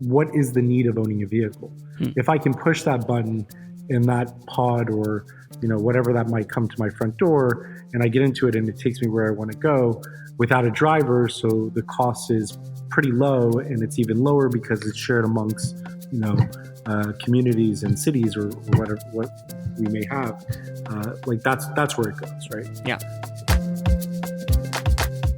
what is the need of owning a vehicle? Hmm. If I can push that button in that pod or, whatever that might come to my front door, and I get into it and it takes me where I want to go without a driver, so the cost is pretty low, and it's even lower because it's shared amongst, communities and cities or whatever what we may have. Like that's where it goes, right? Yeah.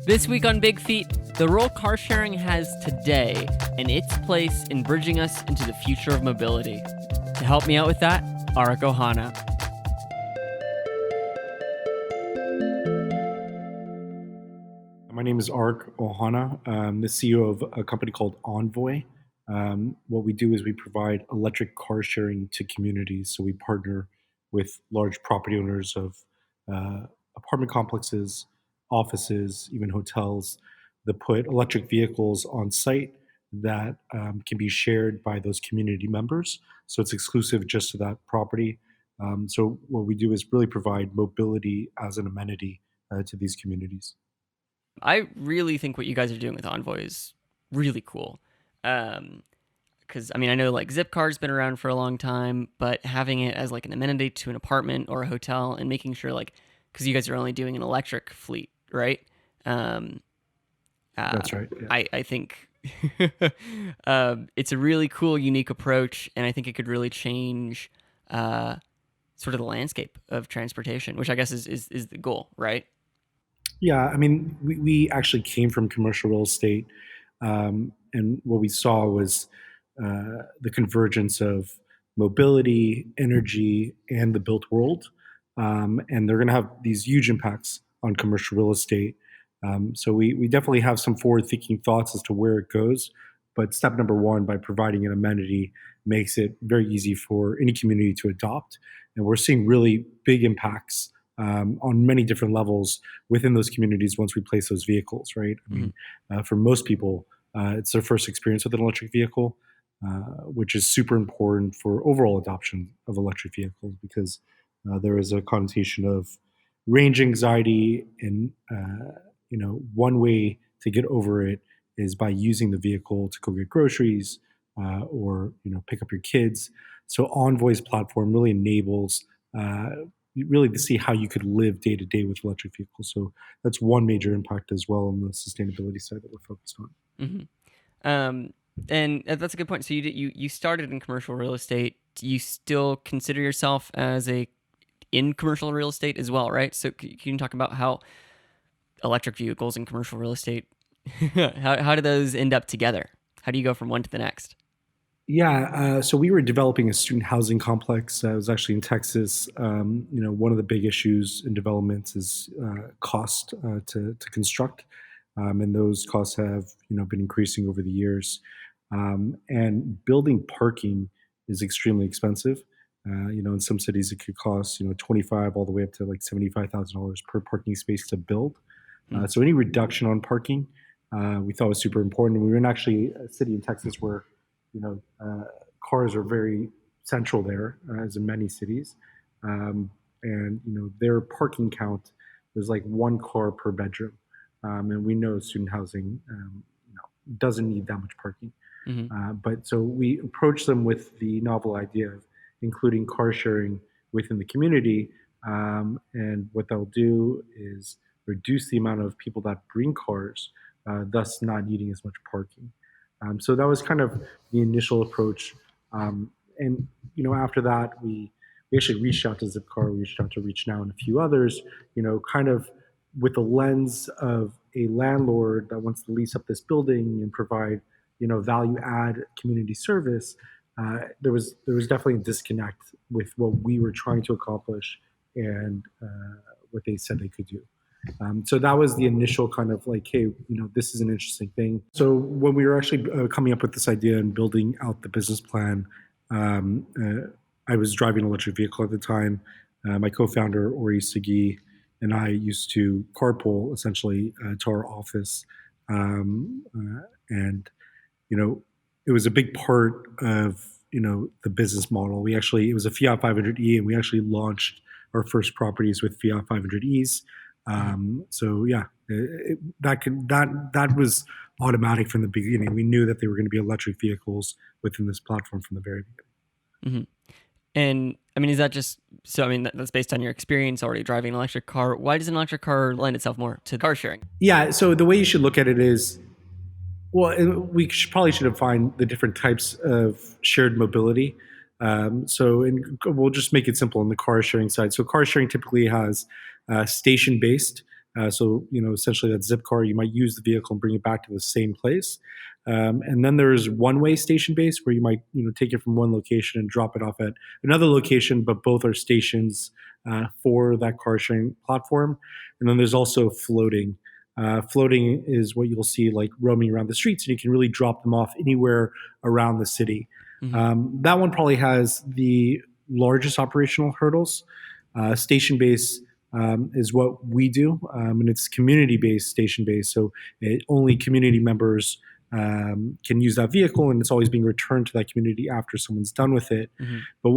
This week on Big Feet, the role car sharing has today and its place in bridging us into the future of mobility. To help me out with that, Aric Ohana. My name is Aric Ohana. I'm the CEO of a company called Envoy. What we do is we provide electric car sharing to communities. So we partner with large property owners of apartment complexes, offices, even hotels that put electric vehicles on site that can be shared by those community members. So it's exclusive just to that property. So what we do is really provide mobility as an amenity to these communities. I really think what you guys are doing with Envoy is really cool. Because I know like Zipcar's been around for a long time, but having it as like an amenity to an apartment or a hotel and making sure because you guys are only doing an electric fleet, right? That's right. Yeah. I think it's a really cool, unique approach, and I think it could really change sort of the landscape of transportation, which I guess is the goal, right? Yeah, we actually came from commercial real estate, and what we saw was the convergence of mobility, energy, and the built world. And they're going to have these huge impacts on commercial real estate. So we definitely have some forward thinking thoughts as to where it goes. But step number one, by providing an amenity, makes it very easy for any community to adopt. And we're seeing really big impacts on many different levels within those communities once we place those vehicles, right? For most people, it's their first experience with an electric vehicle, which is super important for overall adoption of electric vehicles because there is a connotation of range anxiety, and one way to get over it is by using the vehicle to go get groceries or pick up your kids. So Envoy's platform really enables really to see how you could live day to day with electric vehicles. So that's one major impact as well on the sustainability side that we're focused on. And that's a good point. So you started in commercial real estate. You still consider yourself as in commercial real estate as well, right? So can you talk about how electric vehicles and commercial real estate, how do those end up together? How do you go from one to the next? Yeah, so we were developing a student housing complex. I was actually in Texas. One of the big issues in developments is cost to construct, and those costs have been increasing over the years. And building parking is extremely expensive. In some cities it could cost 25 all the way up to like $75,000 per parking space to build. So any reduction on parking, we thought was super important. And we were in actually a city in Texas where cars are very central there, as in many cities. And their parking count was like one car per bedroom. And we know student housing doesn't need that much parking. But so we approached them with the novel idea of including car sharing within the community. And what they'll do is reduce the amount of people that bring cars, thus not needing as much parking. So that was kind of the initial approach. And after that, we actually reached out to Zipcar, we reached out to Reach Now and a few others, kind of with the lens of a landlord that wants to lease up this building and provide, value add community service. There was definitely a disconnect with what we were trying to accomplish and what they said they could do. So that was the initial kind of like, hey, this is an interesting thing. So when we were actually coming up with this idea and building out the business plan, I was driving an electric vehicle at the time. My co-founder, Ori Sagi, and I used to carpool essentially to our office. And it was a big part of, the business model. It was a Fiat 500e, and we actually launched our first properties with Fiat 500es. So yeah, that was automatic from the beginning. We knew that they were going to be electric vehicles within this platform from the very beginning. And I mean, is that just so? I mean, that's based on your experience already driving an electric car. Why does an electric car lend itself more to car sharing? Yeah. So the way you should look at it is, well, we probably should define the different types of shared mobility. We'll just make it simple on the car sharing side. So car sharing typically has station based. Essentially that zip car, you might use the vehicle and bring it back to the same place. And then there's one way station based where you might take it from one location and drop it off at another location, but both are stations for that car sharing platform. And then there's also floating. Floating is what you'll see like roaming around the streets, and you can really drop them off anywhere around the city. That one probably has the largest operational hurdles. Station based is what we do, and it's community based, station based. So only community members can use that vehicle, and it's always being returned to that community after someone's done with it. But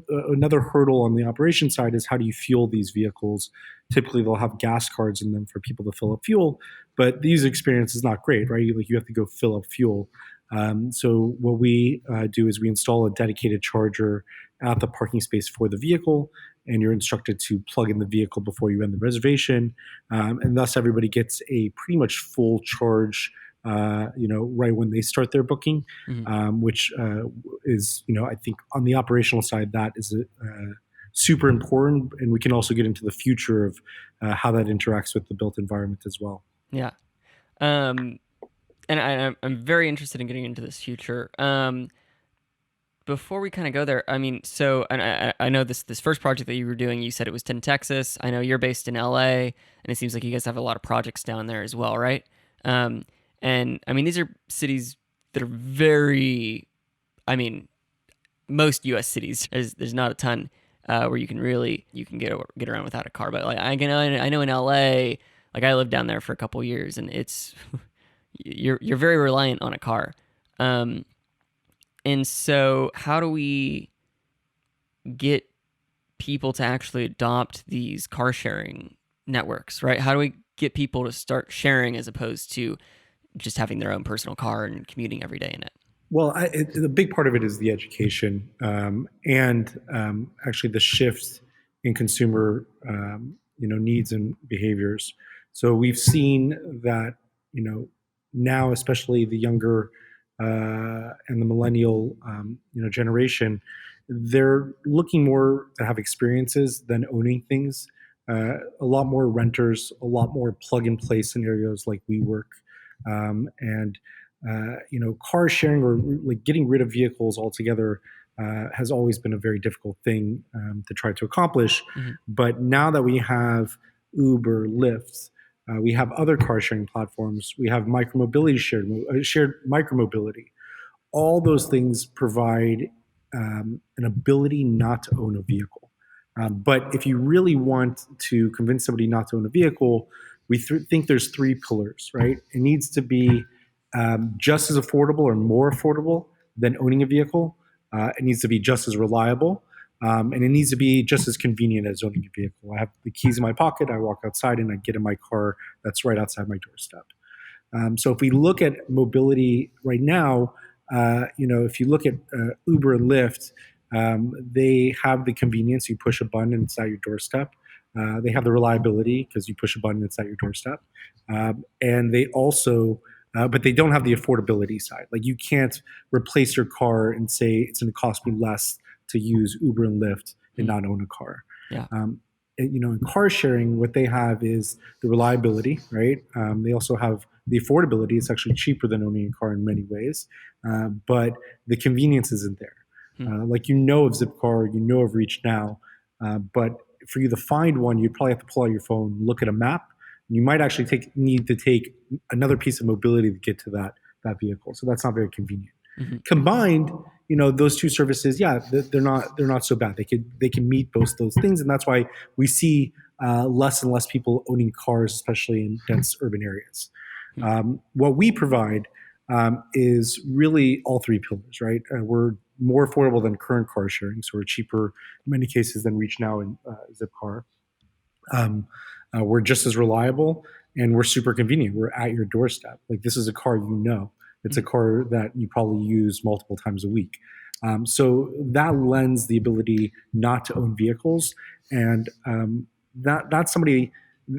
another hurdle on the operation side is how do you fuel these vehicles? Typically, they'll have gas cards in them for people to fill up fuel, but the user experience is not great, right? You have to go fill up fuel. So what we do is we install a dedicated charger at the parking space for the vehicle, and you're instructed to plug in the vehicle before you end the reservation, and thus everybody gets a pretty much full charge. Right when they start their booking, which is, I think on the operational side, that is super important. And we can also get into the future of how that interacts with the built environment as well. Yeah. And I'm very interested in getting into this future. Before we kind of go there, I mean, so, and I know this first project that you were doing, you said it was in Texas. I know you're based in LA, and it seems like you guys have a lot of projects down there as well, right? And I mean, these are cities that are very, I mean, most U.S. cities, there's not a ton where you can get around without a car. But like I know in L.A., like I lived down there for a couple years, and it's you're very reliant on a car. And so how do we get people to actually adopt these car sharing networks, right? How do we get people to start sharing as opposed to just having their own personal car and commuting every day in it? Well, the big part of it is the education, and actually the shift in consumer, needs and behaviors. So we've seen that, now, especially the younger and the millennial, generation, they're looking more to have experiences than owning things. A lot more renters, a lot more plug and play scenarios like WeWork, and car sharing or like getting rid of vehicles altogether has always been a very difficult thing to try to accomplish. But now that we have Uber, Lyft, we have other car sharing platforms, we have micromobility, shared micromobility. All those things provide an ability not to own a vehicle. But if you really want to convince somebody not to own a vehicle, we think there's three pillars, right? It needs to be just as affordable or more affordable than owning a vehicle. It needs to be just as reliable. And it needs to be just as convenient as owning a vehicle. I have the keys in my pocket. I walk outside and I get in my car that's right outside my doorstep. So if we look at mobility right now, if you look at Uber and Lyft, they have the convenience. You push a button and it's at your doorstep. They have the reliability because you push a button and it's at your doorstep. And they also, but they don't have the affordability side. Like you can't replace your car and say it's going to cost me less to use Uber and Lyft and not own a car. Yeah. In car sharing, what they have is the reliability, right? They also have the affordability. It's actually cheaper than owning a car in many ways, but the convenience isn't there. Like of Zipcar, of Reach Now, but for you to find one, you'd probably have to pull out your phone, look at a map. And you might actually need to take another piece of mobility to get to that vehicle. So that's not very convenient. Combined, those two services, yeah, they're not so bad. They can meet both those things, and that's why we see less and less people owning cars, especially in dense urban areas. What we provide is really all three pillars, right? We're more affordable than current car sharing, so we're cheaper in many cases than Reach Now and Zipcar. We're just as reliable, and we're super convenient. We're at your doorstep. Like this is a car you know. It's a Mhm. car that you probably use multiple times a week. So that lends the ability not to own vehicles, and that's somebody.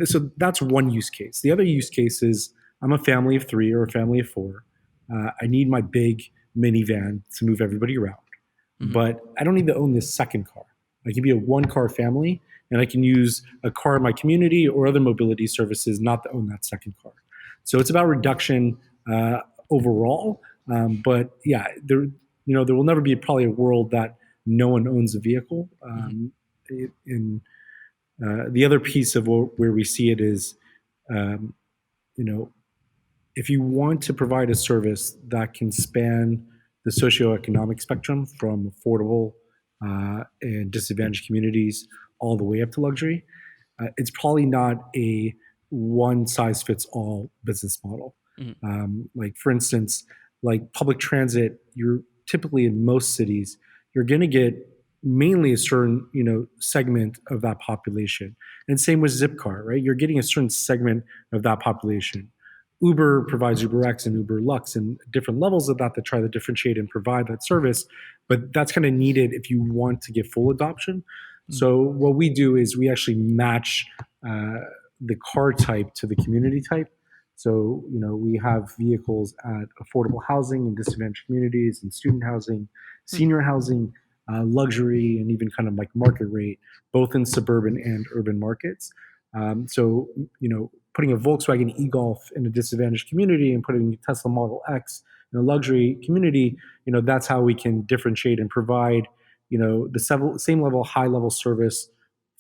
So that's one use case. The other use case is I'm a family of three or a family of four. I need my big minivan to move everybody around, Mhm. but I don't need to own this second car. I can be a one car family and I can use a car in my community or other mobility services not to own that second car. So it's about reduction overall. But yeah, there will never be probably a world that no one owns a vehicle. Mhm. In The other piece of where we see it is, um, you know, if you want to provide a service that can span the socioeconomic spectrum from affordable and disadvantaged communities all the way up to luxury, it's probably not a one size fits all business model. Mhm. Like for instance, like public transit, you're typically in most cities, you're going to get mainly a certain segment of that population, and same with Zipcar, right? You're getting a certain segment of that population. Uber provides UberX and Uber Lux and different levels of that try to differentiate and provide that service, but that's kind of needed if you want to get full adoption. Mhm. So what we do is we actually match uh, the car type to the community type. So we have vehicles at affordable housing in disadvantaged communities and student housing, Hmm. senior housing, luxury, and even kind of like market rate, both in suburban and urban markets. So putting a Volkswagen e-Golf in a disadvantaged community and putting a Tesla Model X in a luxury community, that's how we can differentiate and provide the same level, high level service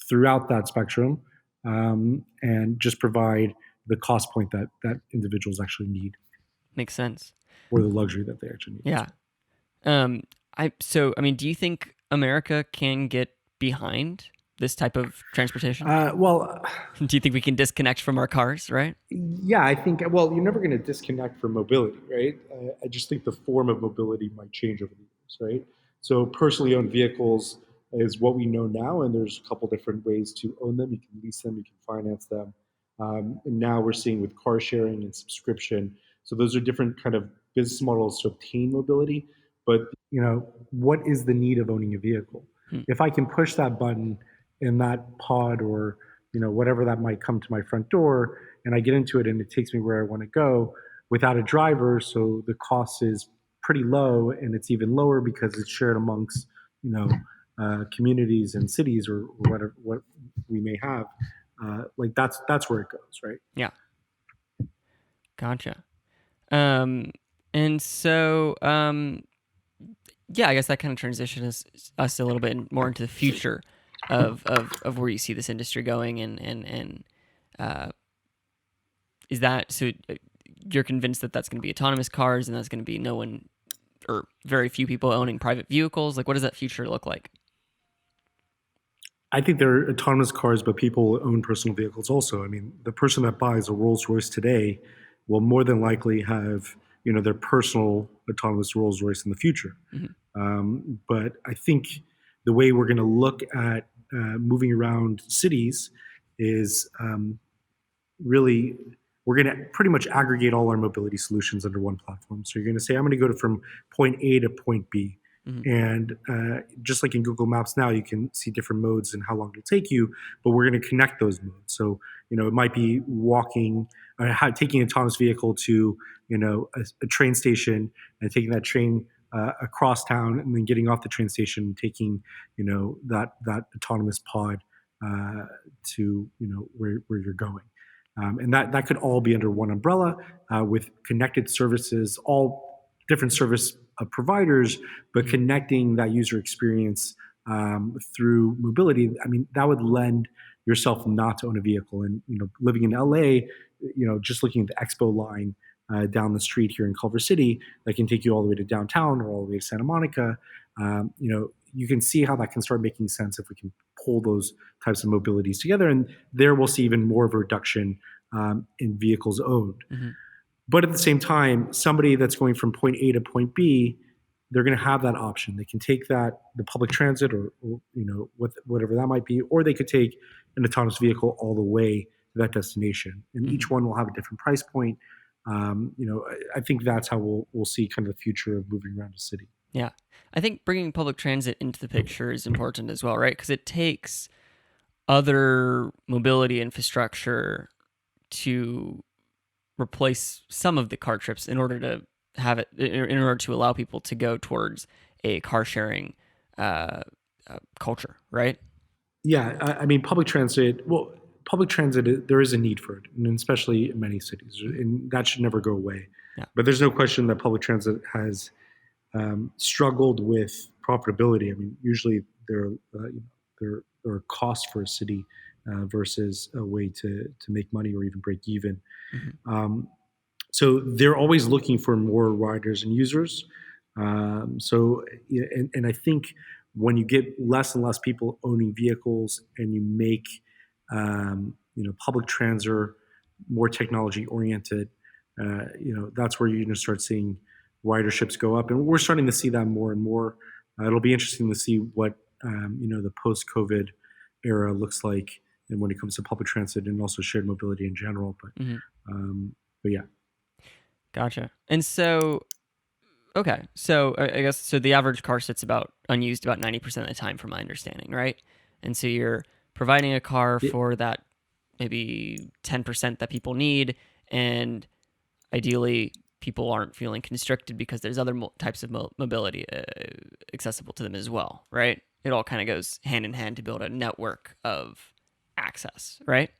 throughout that spectrum, and just provide the cost point that individuals actually need, Makes sense. or the luxury that they actually need as Yeah. Um, I mean, do you think America can get behind this type of transportation? well. Do you think we can disconnect from our cars, right? Yeah, I think, well, you're never going to disconnect from mobility, right? I just think the form of mobility might change over the years, right? So personally owned vehicles is what we know now, and there's a couple different ways to own them. You can lease them, you can finance them. And now we're seeing with car sharing and subscription. So those are different kind of business models to obtain mobility. But what is the need of owning a vehicle? Hmm. If I can push that button in that pod or whatever that might come to my front door, and I get into it and it takes me where I want to go without a driver. So the cost is pretty low, and it's even lower because it's shared amongst you know communities and cities or whatever what we may have. Like that's where it goes, right? Yeah. Gotcha. Um, and so, yeah, I guess that kind of transitions us a little bit more into the future of where you see this industry going, and uh, is that so? You're convinced that that's going to be autonomous cars, and that's going to be no one or very few people owning private vehicles. Like, what does that future look like? I think there are autonomous cars, but people own personal vehicles also. I mean, the person that buys a Rolls Royce today will more than likely have their personal autonomous Rolls Royce in the future. Hmm. But I think the way we're going to look at moving around cities is really we're going to pretty much aggregate all our mobility solutions under one platform. So you're going to say, I'm going to go from point A to point B. Hmm. And just like in Google Maps now, you can see different modes and how long it'll take you, but we're going to connect those modes. So, it might be walking, taking an autonomous vehicle to, a train station and taking that train across town and then getting off the train station and taking, that autonomous pod to, where you're going. And that could all be under one umbrella with connected services, all different service providers, but Hmm. connecting that user experience through mobility. I mean, that would lend yourself not to own a vehicle. And living in LA, just looking at the Expo line down the street here in Culver City, that can take you all the way to downtown or all the way to Santa Monica. You can see how that can start making sense if we can pull those types of mobilities together. And there we'll see even more of a reduction in vehicles owned. Hmm. But at the same time, somebody that's going from point A to point B, they're going to have that option. They can take the public transit or whatever that might be, or they could take an autonomous vehicle all the way that destination, and Mm-hmm. each one will have a different price point. I think that's how we'll see kind of the future of moving around a city. Yeah. I think bringing public transit into the picture is important as well, right? Because it takes other mobility infrastructure to replace some of the car trips in order to have it, in order to allow people to go towards a car sharing uh, culture, right? Yeah, I mean, public transit. Well, public transit, there is a need for it, and especially in many cities, Mm-hmm. and that should never go away. Yeah. But there's no question that public transit has struggled with profitability. I mean, usually there are costs for a city versus a way to make money or even break even. Mm-hmm. Um, so they're always looking for more riders and users. And I think when you get less and less people owning vehicles and you make public transit more technology oriented, that's where you're going to start seeing riderships go up, and we're starting to see that more and more. It'll be interesting to see what the post COVID era looks like, and when it comes to public transit and also shared mobility in general. Mm-hmm. But yeah. Gotcha. And so, okay, so I guess so. The average car sits about unused about 90% of the time, from my understanding, right? And so you're providing a car for that maybe 10% that people need, and ideally people aren't feeling constricted because there's other types of mobility accessible to them as well, right? It all kind of goes hand in hand to build a network of access, right?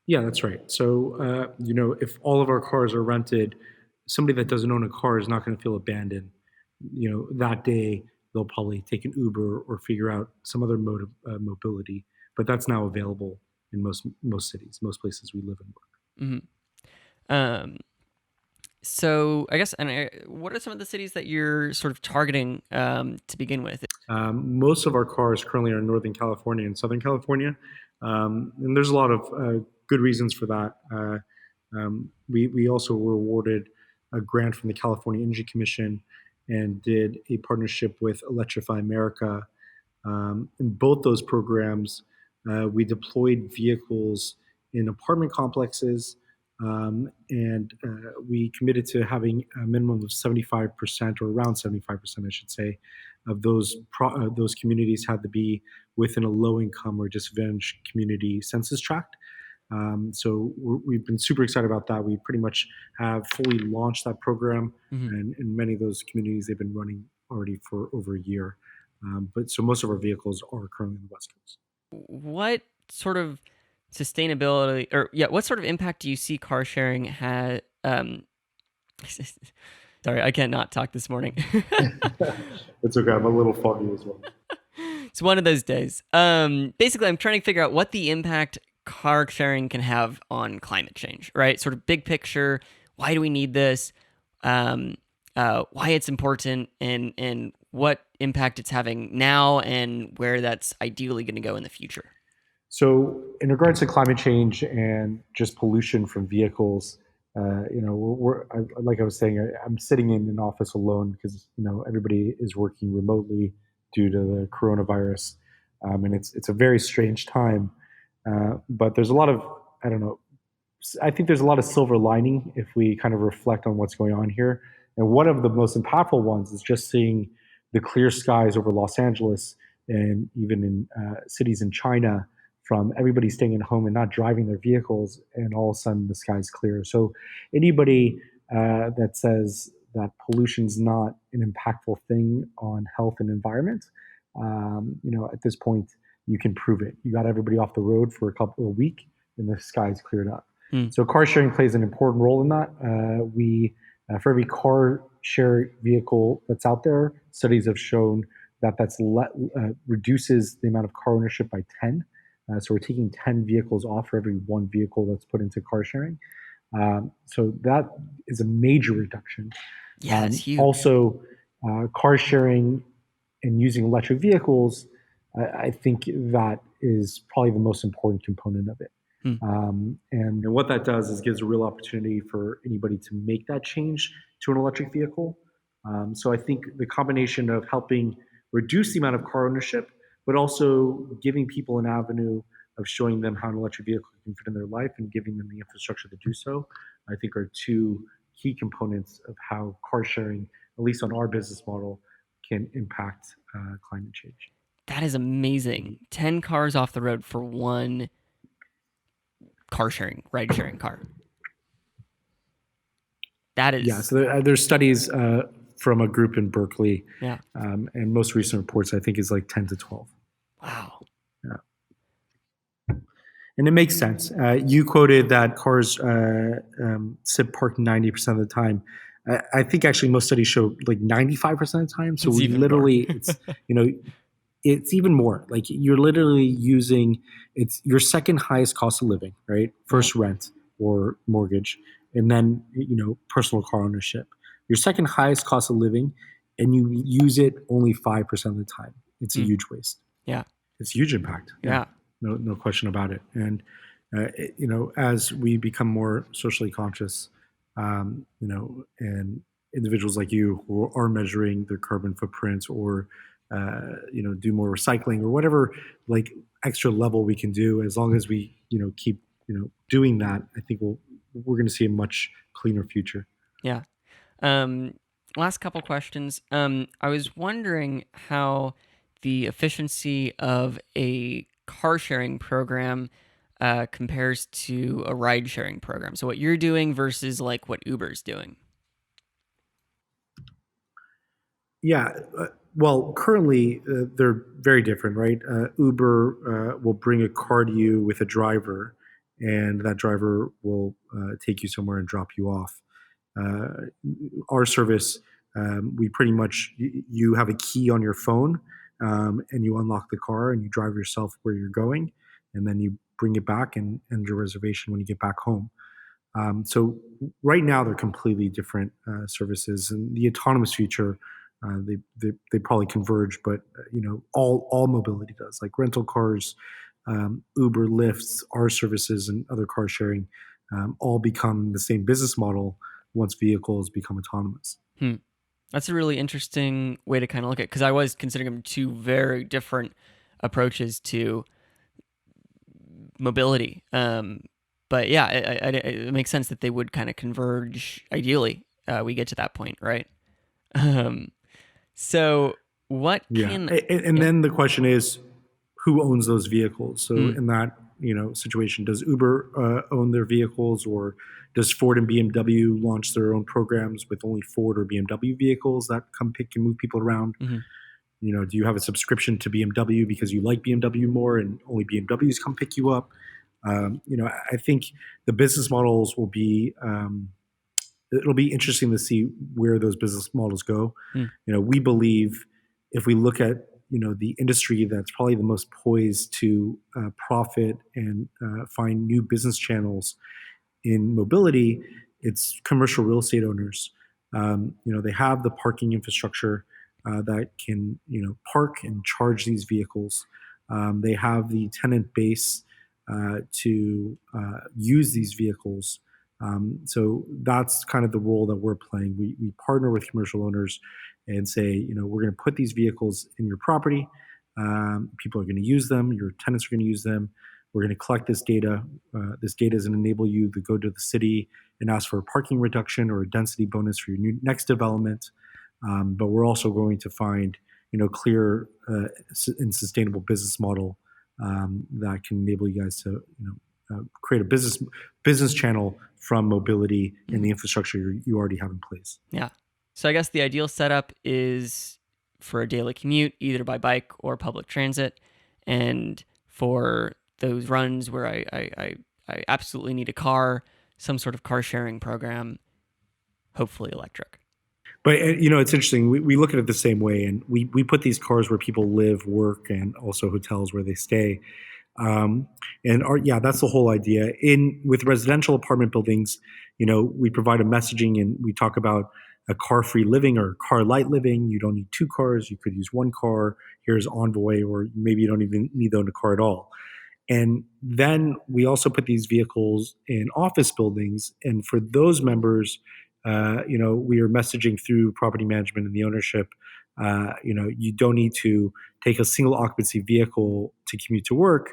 Yeah, that's right. So, if all of our cars are rented, somebody that doesn't own a car is not going to feel abandoned. That day they'll probably take an Uber or figure out some other mode of mobility. But that's now available in most cities, most places we live and work. Mm-hmm. So I guess, and what are some of the cities that you're sort of targeting to begin with? Most of our cars currently are in Northern California and Southern California, and there's a lot of good reasons for that. We also were awarded a grant from the California Energy Commission and did a partnership with Electrify America. In both those programs, we deployed vehicles in apartment complexes, and we committed to having a minimum of 75%, or around 75%, I should say, of those communities had to be within a low income or disadvantaged community census tract. So we've been super excited about that. We pretty much have fully launched that program, Mm-hmm. and in many of those communities, they've been running already for over a year. But so most of our vehicles are currently on the West Coast. What sort of sustainability, or yeah, what sort of impact do you see car sharing had? Sorry, I can't not talk this morning. It's okay. I'm a little foggy as well. It's one of those days. Basically, I'm trying to figure out what the impact car sharing can have on climate change, right? Sort of big picture. Why do we need this? Why it's important, and what impact it's having now, and where that's ideally going to go in the future. So, in regards to climate change and just pollution from vehicles, like I was saying, I'm sitting in an office alone because everybody is working remotely due to the coronavirus, and it's a very strange time. But there's a lot of, I don't know, I think there's a lot of silver lining if we kind of reflect on what's going on here. And one of the most impactful ones is just seeing the clear skies over Los Angeles and even in cities in China, from everybody staying at home and not driving their vehicles, and all of a sudden the sky's clear. So anybody that says that pollution's not an impactful thing on health and environment, at this point you can prove it. You got everybody off the road for a week, and the sky's cleared up. Hmm. So car sharing plays an important role in that. For every car share vehicle that's out there, studies have shown that reduces the amount of car ownership by 10. So we're taking 10 vehicles off for every one vehicle that's put into car sharing. So that is a major reduction. Yeah, that's huge. Also, car sharing and using electric vehicles, I think that is probably the most important component of it. And what that does is gives a real opportunity for anybody to make that change to an electric vehicle. So I think the combination of helping reduce the amount of car ownership, but also giving people an avenue of showing them how an electric vehicle can fit in their life and giving them the infrastructure to do so, I think are two key components of how car sharing, at least on our business model, can impact climate change. That is amazing. 10 cars off the road for one car sharing, ride sharing car. That Yeah, is, so there's studies from a group in Berkeley, yeah. and most recent reports I think is like 10 to 12. Wow. Yeah. And it makes sense. You quoted that cars sit parked 90% of the time. I think actually most studies show like 95% of the time. So It's we even more. literally, you know, it's even more. Like you're literally using it's your second highest cost of living, right? Yeah. First rent or mortgage, and then personal car ownership. Your second highest cost of living, and you use it only 5% of the time. It's a Hmm. huge waste. Yeah. It's a huge impact. Yeah, Yeah. no question about it. And as we become more socially conscious, and individuals like you who are measuring their carbon footprints or do more recycling or whatever like extra level we can do, as long as we keep doing that, I think we're going to see a much cleaner future. Yeah. Um, Last couple questions. I was wondering how the efficiency of a car sharing program compares to a ride sharing program. So what you're doing versus like what Uber's doing. Yeah. Well, currently they're very different, right? Uber will bring a car to you with a driver, and that driver will take you somewhere and drop you off. Uh, our service, we pretty much you have a key on your phone, and you unlock the car and you drive yourself where you're going, and then you bring it back and end your reservation when you get back home. So right now they're completely different services, and the autonomous future they probably converge, but all mobility does, like rental cars, Uber, Lyfts, our services, and other car sharing, all become the same business model once vehicles become autonomous. Hmm. That's a really interesting way to kind of look at it because I was considering them two very different approaches to mobility. But yeah, it makes sense that they would kind of converge. Ideally, we get to that point, right? Um, so what Yeah, can and yeah? then the question is, who owns those vehicles? So Hmm. in that situation, does Uber own their vehicles, or does Ford and BMW launch their own programs with only Ford or BMW vehicles that come pick and move people around? Hmm. Do you have a subscription to BMW because you like BMW more, and only BMWs come pick you up? I think the business models will be. It'll be interesting to see where those business models go. Hmm. We believe if we look at the industry that's probably the most poised to profit and find new business channels in mobility, it's commercial real estate owners. They have the parking infrastructure that can park and charge these vehicles. They have the tenant base to use these vehicles. So that's kind of the role that we're playing. We partner with commercial owners and say, we're going to put these vehicles in your property. People are going to use them. Your tenants are going to use them. We're going to collect this data. This data is going to enable you to go to the city and ask for a parking reduction or a density bonus for your next development. But we're also going to find, clear and sustainable business model that can enable you guys to, create a business channel from mobility and Hmm. the infrastructure you already have in place. Yeah. So I guess the ideal setup is for a daily commute, either by bike or public transit, and for those runs where I absolutely need a car, some sort of car sharing program, hopefully electric. But it's interesting. We look at it the same way, and we put these cars where people live, work, and also hotels where they stay. Um, and yeah, that's the whole idea. In with residential apartment buildings, we provide a messaging and we talk about a car-free living or car light living. You don't need two cars. You could use one car. Here's Envoy, or maybe you don't even need to own a car at all. And then we also put these vehicles in office buildings. And for those members, we are messaging through property management and the ownership. You don't need to take a single occupancy vehicle to commute to work.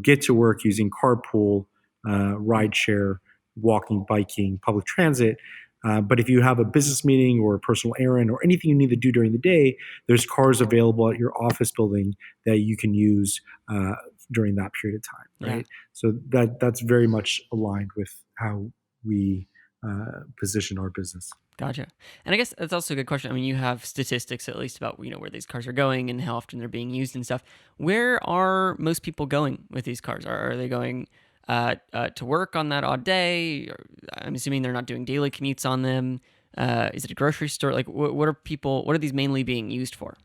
get to work using carpool, ride share, walking, biking, public transit. But if you have a business meeting or a personal errand or anything you need to do during the day, there's cars available at your office building that you can use during that period of time, Yeah. right? So that's very much aligned with how we position our business. Gotcha. And I guess that's also a good question. I mean, you have statistics at least about where these cars are going and how often they're being used and stuff. Where are most people going with these cars? Are they going to work on that odd day? Or, I'm assuming they're not doing daily commutes on them. Is it a grocery store? Like, what are people? What are these mainly being used for?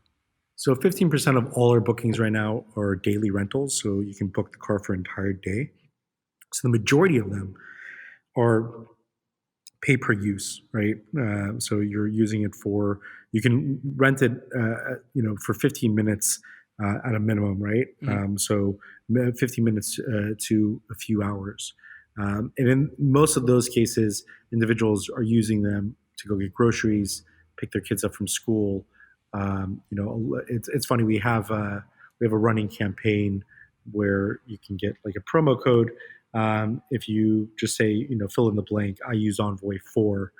So 15% of all our bookings right now are daily rentals. So you can book the car for an entire day. So the majority of them are pay per use, right? So you're using it for, you can rent it, for 15 minutes at a minimum, right? Mhm. 15 minutes to a few hours. And in most of those cases, individuals are using them to go get groceries, pick their kids up from school. It's funny. We have a running campaign where you can get like a promo code if you just say, fill in the blank, I use Envoy 4.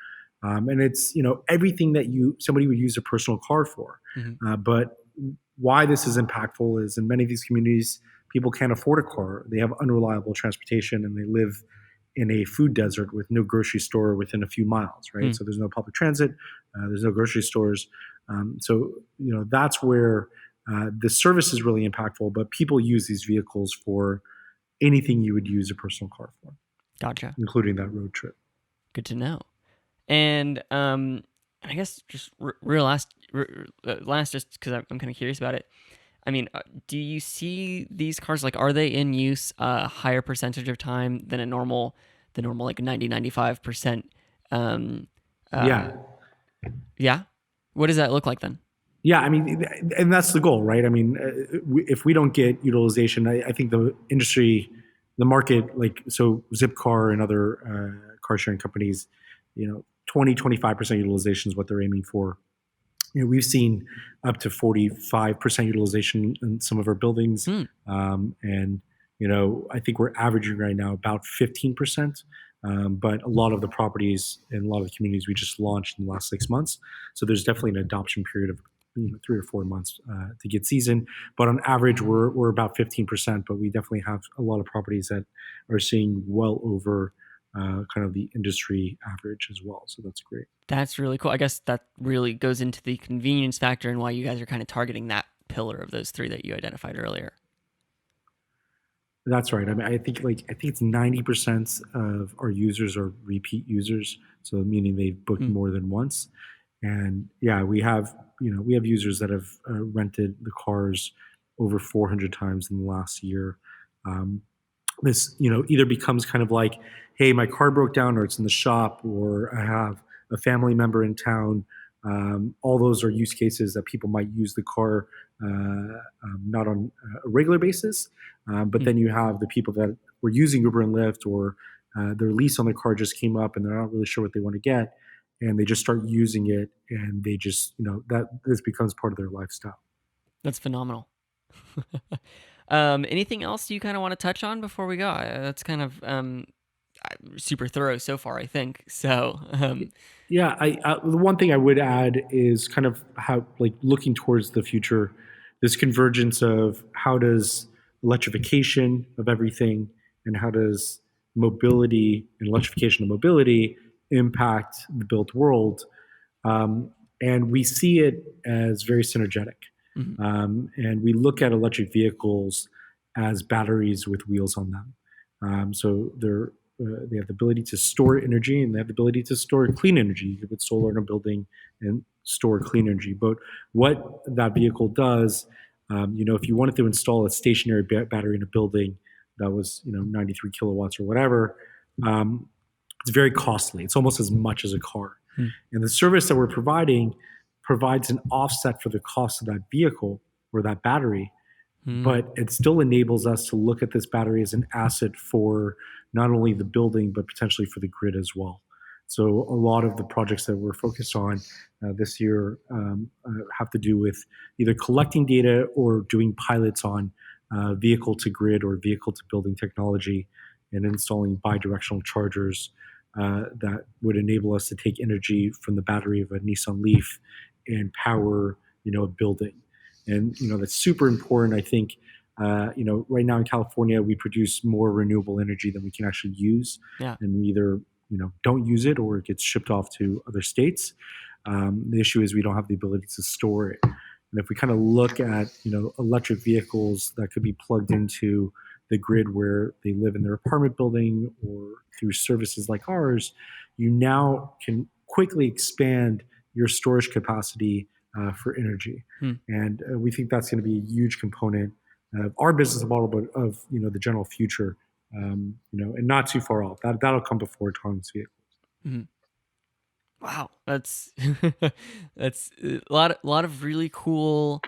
And it's, everything that somebody would use a personal car for. Mhm. But why this is impactful is in many of these communities, people can't afford a car. They have unreliable transportation and they live in a food desert with no grocery store within a few miles, right? Mm. So there's no public transit, there's no grocery stores. That's where the service is really impactful, but people use these vehicles for anything you would use a personal car for, Gotcha. including that road trip. Good to know. And I guess just last, just because I'm kind of curious about it. I mean, do you see these cars, like, are they in use a higher percentage of time than the normal like 90-95%? Um, uh, Yeah. yeah. What does that look like then? Yeah. I mean, and that's the goal, right? I mean, if we don't get utilization, I think the market, like, so Zipcar and other car sharing companies, 20-25% utilization is what they're aiming for. We've seen up to 45% utilization in some of our buildings. Hmm. And, I think we're averaging right now about 15%. But a lot of the properties and a lot of the communities we just launched in the last 6 months. So there's definitely an adoption period of 3 or 4 months to get seasoned. But on average, we're about 15%. But we definitely have a lot of properties that are seeing well over kind of the industry average as well. So that's great. That's really cool. I guess that really goes into the convenience factor and why you guys are kind of targeting that pillar of those three that you identified earlier. That's right. I mean, I think it's 90% of our users are repeat users, so meaning they've booked Hmm. more than once. And yeah, we have users that have rented the cars over 400 times in the last year. Um, this either becomes kind of like, hey, my car broke down, or it's in the shop, or I have a family member in town. All those are use cases that people might use the car not on a regular basis, but Hmm. then you have the people that were using Uber and Lyft, or their lease on their car just came up and they're not really sure what they want to get, and they just start using it, and they just that this becomes part of their lifestyle. That's phenomenal. Anything else you kind of want to touch on before we go? That's kind of super thorough so far, I think. So, Yeah, the one thing I would add is kind of how, like, looking towards the future, this convergence of how does electrification of everything and how does mobility and electrification of mobility impact the built world. Um, and we see it as very synergetic. mhm. And we look at electric vehicles as batteries with wheels on them. They have the ability to store energy, and they have the ability to store clean energy. You could put solar in a building and store clean energy. But what that vehicle does, if you wanted to install a stationary battery in a building that was 93 kilowatts or whatever, um, it's very costly. It's almost as much as a car. Hmm. And the service that we're providing provides an offset for the cost of that vehicle or that battery, Hmm. but it still enables us to look at this battery as an asset for not only the building, but potentially for the grid as well. So a lot of the projects that we're focused on this year have to do with either collecting data or doing pilots on vehicle to grid or vehicle to building technology and installing bidirectional chargers that would enable us to take energy from the battery of a Nissan Leaf and power, a building. And that's super important. I think, right now in California, we produce more renewable energy than we can actually use, Yeah. and we either don't use it or it gets shipped off to other states. The issue is we don't have the ability to store it. And if we kind of look at electric vehicles that could be plugged into the grid where they live in their apartment building or through services like ours, you now can quickly expand your storage capacity for energy. Hmm. And we think that's going to be a huge component of our business model, but of the general future. And not too far off. That'll come before autonomous vehicles. Mm-hmm. Wow, that's that's a lot of really cool,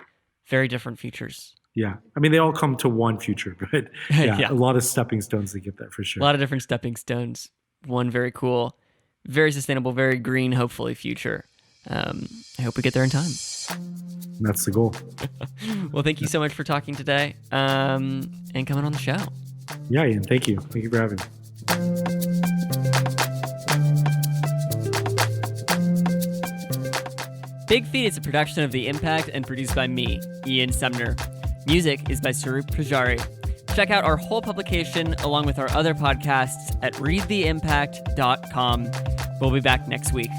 very different features. Yeah, I mean they all come to one future, but yeah, Yeah. a lot of stepping stones to get there for A sure. lot of different stepping stones. One very cool, very sustainable, very green, hopefully future. I hope we get there in time. And that's the goal. Well, thank you so much for talking today and coming on the show. Yeah, Ian, thank you. Thank you for having me. Big Feet is a production of The Impact and produced by me, Ian Sumner. Music is by Sarup Pujari. Check out our whole publication along with our other podcasts at readtheimpact.com. We'll be back next week.